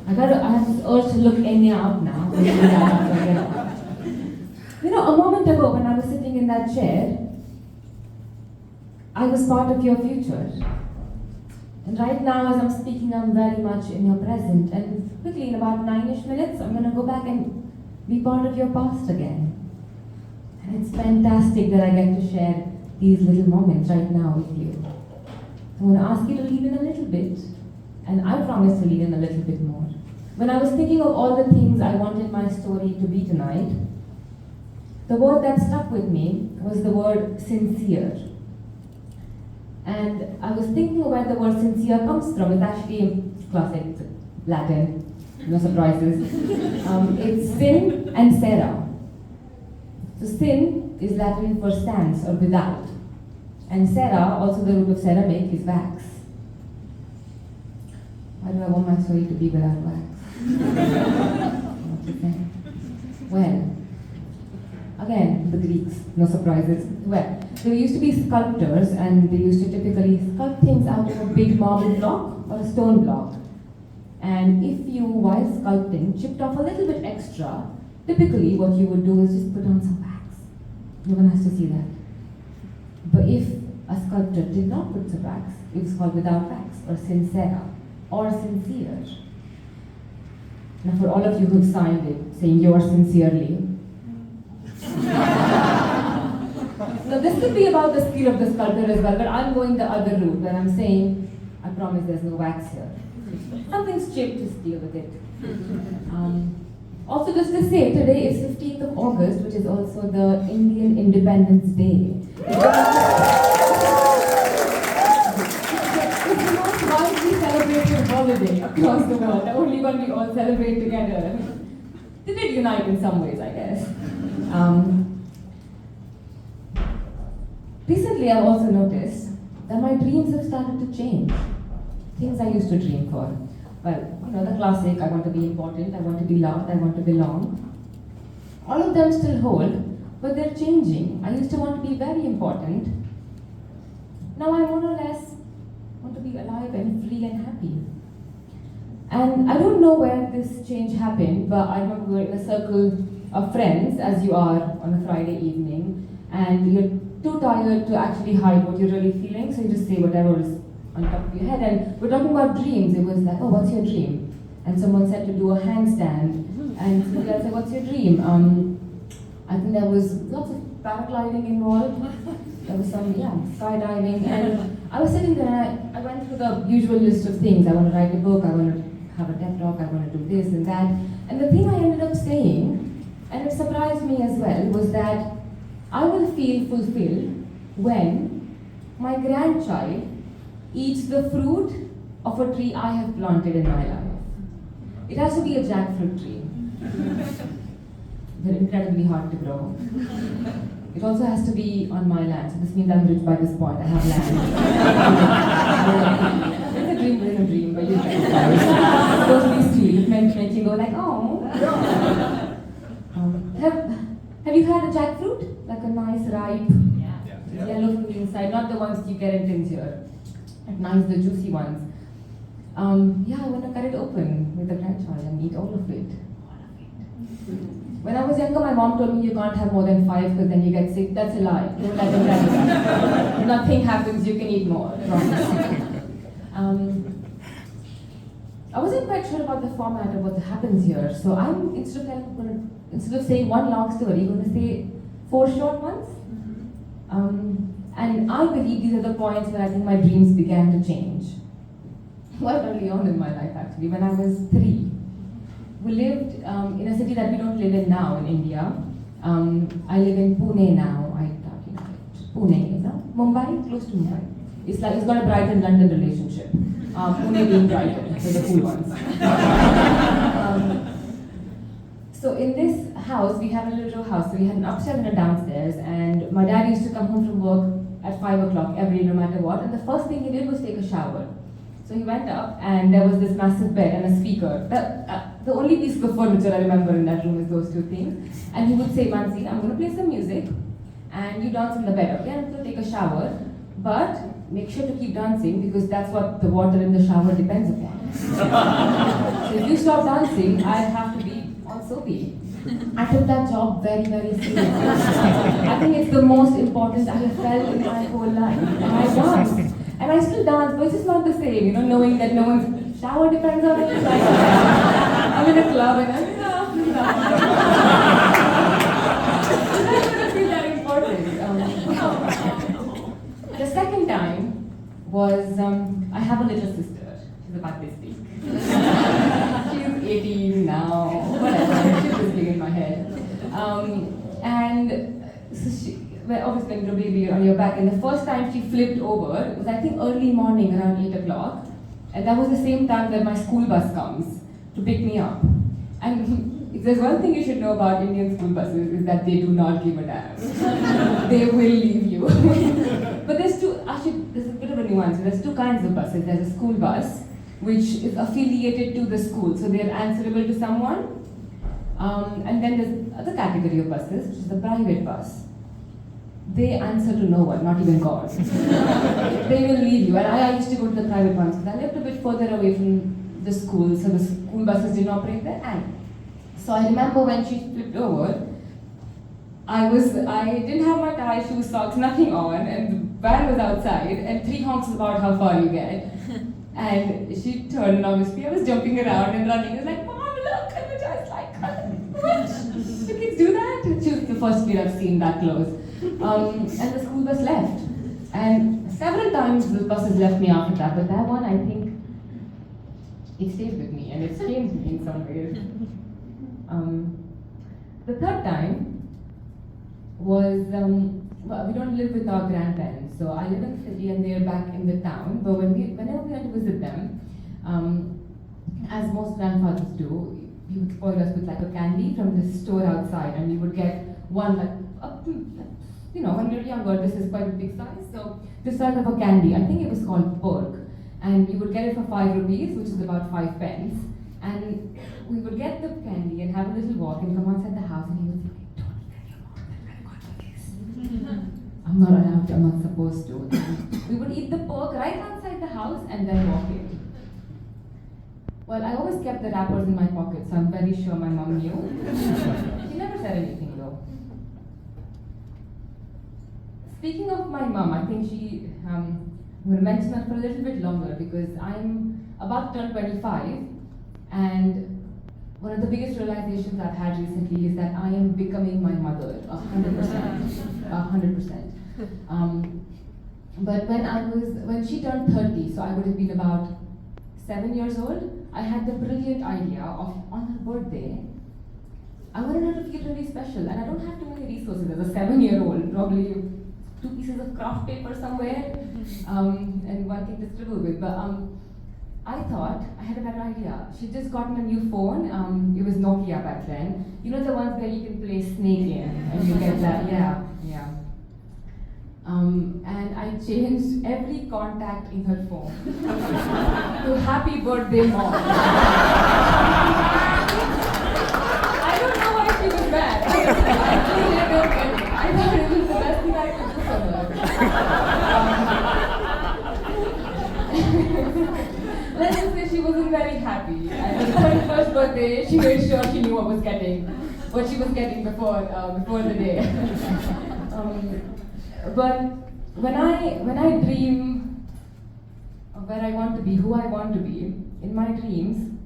I have this urge to look Enya up now. You know, a moment ago when I was sitting in that chair, I was part of your future. And right now, as I'm speaking, I'm very much in your present. And quickly, in about 9-ish minutes, I'm going to go back and be part of your past again. And it's fantastic that I get to share these little moments right now with you. I'm going to ask you to lean in a little bit, and I promise to lean in a little bit more. When I was thinking of all the things I wanted my story to be tonight, the word that stuck with me was the word sincere. And I was thinking of where the word sincere comes from. It's actually classic Latin, no surprises. It's sin and cera. So sin is Latin for sans or without. And cera, also the root of ceramic, is wax. Why do I want my story to be without wax? What do you think? Well, again, the Greeks, no surprises. Well, there used to be sculptors, and they used to typically sculpt things out of a big marble block or a stone block. And if you, while sculpting, chipped off a little bit extra, typically what you would do is just put on some wax. No one has to see that. But if a sculptor did not put some wax, it was called without wax, or sincera, or sincere. Now for all of you who've signed it, saying yours sincerely, now this could be about the skill of the sculptor as well, but I'm going the other route, and I'm saying, I promise there's no wax here. Something's chipped, just deal with it. Also, just to say, today is 15th of August, which is also the Indian Independence Day. It's the most widely celebrated holiday across the world, the only one we all celebrate together. They did unite in some ways, I guess. Recently, I've also noticed that my dreams have started to change. Things I used to dream for. Well, you know, the classic, I want to be important, I want to be loved, I want to belong. All of them still hold, but they're changing. I used to want to be very important. Now I more or less want to be alive and free and happy. And I don't know where this change happened, but I remember we were in a circle of friends, as you are on a Friday evening, and you're too tired to actually hide what you're really feeling, so you just say whatever is on top of your head. And we're talking about dreams. It was like, oh, what's your dream? And someone said to do a handstand. And somebody else said, what's your dream? I think there was lots of paragliding involved. There was some, skydiving. And I was sitting there and I went through the usual list of things. I want to write a book, I want to have a TED talk, I want to do this and that. And the thing I ended up saying, and it surprised me as well, was that I will feel fulfilled when my grandchild eats the fruit of a tree I have planted in my life. It has to be a jackfruit tree. They're incredibly hard to grow. It also has to be on my land, so this means I'm rich by this point. I have land. It's a dream within a dream, but you can. Those trees make you go like, oh. Have you had a jackfruit? Like a nice ripe, yellow from the inside, not the ones you get in tins here. Nice, the juicy ones. I want to cut it open with the grandchild and eat all of it. When I was younger, my mom told me you can't have more than 5 because then you get sick. That's a lie. Don't let them tell you that. Nothing happens, you can eat more. I wasn't quite sure about the format of what happens here, so I'm instead of saying one long story, I'm going to say 4 short ones. And I believe these are the points where I think my dreams began to change. Quite early on in my life, actually, when I was 3. We lived in a city that we don't live in now in India. I live in Pune now. Pune, Mumbai, close to Mumbai. It's got a Brighton-London relationship. Pune being Brighton, for the cool ones. So in this house, we have a little house. So we had an upstairs and a downstairs, and my dad used to come home from work at 5 o'clock every day, no matter what. And the first thing he did was take a shower. So he went up, and there was this massive bed and a speaker. The only piece of furniture I remember in that room is those 2 things. And he would say, Mansi, I'm going to play some music, and you dance in the bed, okay? I'm going to take a shower, but make sure to keep dancing because that's what the water in the shower depends upon. So if you stop dancing, I have to be on Soapy. I took that job very, very seriously. I think it's the most important I have felt in my whole life. And I danced. And I still dance, but it's just not the same, knowing that no one's shower depends on it. Like, I'm in a club and I'm no. That's going to feel that important. The second time was, I have a little sister. She's about this big. She's 18 now, whatever, she's just big in my head. And so obviously when you're a baby on your back, and the first time she flipped over, it was I think early morning around 8 o'clock, and that was the same time that my school bus comes to pick me up. And if there's one thing you should know about Indian school buses is that they do not give a damn. They will leave you. But there's a bit of a nuance. There's two kinds of buses. There's a school bus, which is affiliated to the school, so they're answerable to someone. And then there's other category of buses, which is the private bus. They answer to no one, not even God. They will leave you. And I used to go to the private ones because I lived a bit further away from the school, so the school buses didn't operate there. And so I remember when she flipped over, I didn't have my tie, shoes, socks, nothing on, and the van was outside, and 3 honks is about how far you get. And she turned, and obviously I was jumping around and running. I was like, Mom, look! And the child's like, what? Do kids do that? She was the first kid I've seen that close. And the school bus left. And several times the buses left me after that, but that one, I think, it stayed with me, and it changed me in some ways. The third time was, we don't live with our grandparents, so I live in the city and they're back in the town, but whenever we went to visit them, as most grandfathers do, he would spoil us with like a candy from the store outside, and we would get one when you're younger, this is quite a big size, so this size of a candy, I think it was called pork, and you would get it for 5 rupees, which is about 5 pence, and we would get the candy and have a little walk and come outside the house, and he would say, don't tell your mom that I got you this. I'm not allowed to, I'm not supposed to. And we would eat the pork right outside the house and then walk in. Well, I always kept the wrappers in my pocket, so I'm very sure my mom knew. She never said anything though. Speaking of my mom, I think she will mention that for a little bit longer because I'm about to turn 25, and one of the biggest realizations I've had recently is that I am becoming my mother, 100%. 100%. But when she turned 30, so I would have been about 7 years old, I had the brilliant idea of, on her birthday, I wanted her to feel really special, and I don't have too many resources as a 7-year-old, probably 2 pieces of craft paper somewhere, and one thing to scribble with. But I thought I had a better idea. She'd just gotten a new phone. It was Nokia back then. You know the ones where you can play Snake in, and you get that, yeah. And I changed every contact in her phone to Happy Birthday Mom. I don't know why she was mad. I thought it was the best thing I could do for her. Let's just say she wasn't very happy. And on her 31st birthday, she made sure she knew what she was getting before the day. But when I dream of where I want to be, who I want to be, in my dreams,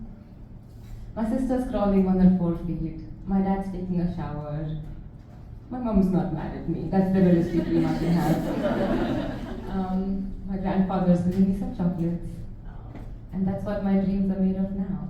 my sister's crawling on her 4 feet, my dad's taking a shower, my mom's not mad at me. That's the realistic dream I can have. My grandfather's giving me some chocolates, and that's what my dreams are made of now.